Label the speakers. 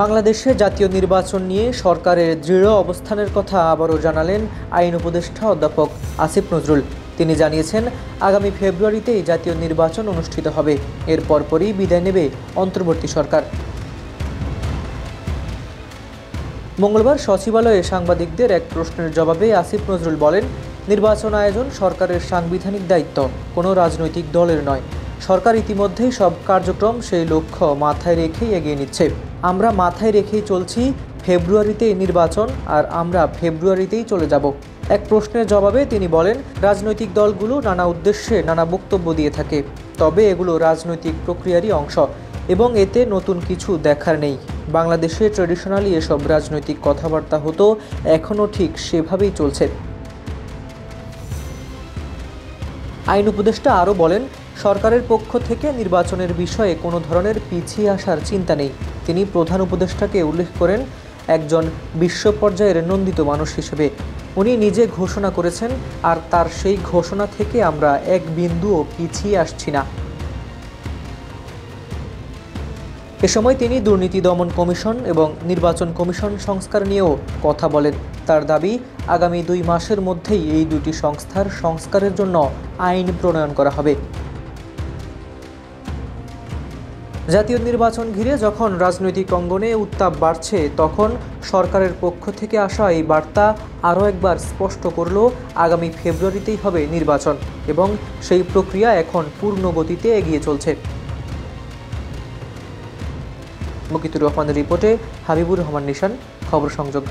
Speaker 1: বাংলাদেশে জাতীয় নির্বাচন নিয়ে সরকারের দৃঢ় অবস্থানের কথা আবারও জানালেন আইন উপদেষ্টা অধ্যাপক আসিফ নজরুল। তিনি জানিয়েছেন, আগামী ফেব্রুয়ারিতেই জাতীয় নির্বাচন অনুষ্ঠিত হবে। এর পরপরই বিদায় নেবে অন্তর্বর্তী সরকার। মঙ্গলবার সচিবালয়ে সাংবাদিকদের এক প্রশ্নের জবাবে আসিফ নজরুল বলেন, নির্বাচন আয়োজন সরকারের সাংবিধানিক দায়িত্ব, কোনো রাজনৈতিক দলের নয়। সরকার ইতিমধ্যেই সব কার্যক্রম সেই লক্ষ্য মাথায় রেখেই এগিয়ে নিচ্ছে। আমরা মাথায় রেখেই চলছি ফেব্রুয়ারিতেই নির্বাচন, আর আমরা ফেব্রুয়ারিতেই চলে যাব। এক প্রশ্নের জবাবে তিনি বলেন, রাজনৈতিক দলগুলো নানা উদ্দেশ্যে নানা বক্তব্য দিয়ে থাকে, তবে এগুলো রাজনৈতিক প্রক্রিয়ারই অংশ এবং এতে নতুন কিছু দেখার নেই। বাংলাদেশে ট্র্যাডিশনালি এসব রাজনৈতিক কথাবার্তা হতো, এখনও ঠিক সেভাবেই চলছে। আইন উপদেষ্টা আরও বলেন, সরকারের পক্ষ থেকে নির্বাচনের বিষয়ে কোনো ধরনের পিছিয়ে আসার চিন্তা নেই। তিনি প্রধান উপদেষ্টাকে উল্লেখ করেন একজন বিশ্ব পর্যায়ের নন্দিত মানুষ হিসেবে। উনি নিজে ঘোষণা করেছেন, আর তার সেই ঘোষণা থেকে আমরা এক বিন্দুও পিছিয়ে আসছি না। এ সময় তিনি দুর্নীতি দমন কমিশন এবং নির্বাচন কমিশন সংস্কার নিয়েও কথা বলেন। তার দাবি, আগামী 2 মাসের মধ্যেই এই দুটি সংস্থার সংস্কারের জন্য আইন প্রণয়ন করা হবে। জাতীয় নির্বাচন ঘিরে যখন রাজনৈতিক অঙ্গনে উত্তাপ বাড়ছে, তখন সরকারের পক্ষ থেকে আসা এই বার্তা আরও একবার স্পষ্ট করল, আগামী ফেব্রুয়ারিতেই হবে নির্বাচন এবং সেই প্রক্রিয়া এখন পূর্ণ গতিতে এগিয়ে চলছে। মুকিতুর রহমানের রিপোর্টে হাবিবুর রহমান নিশান, খবর সংযোগ।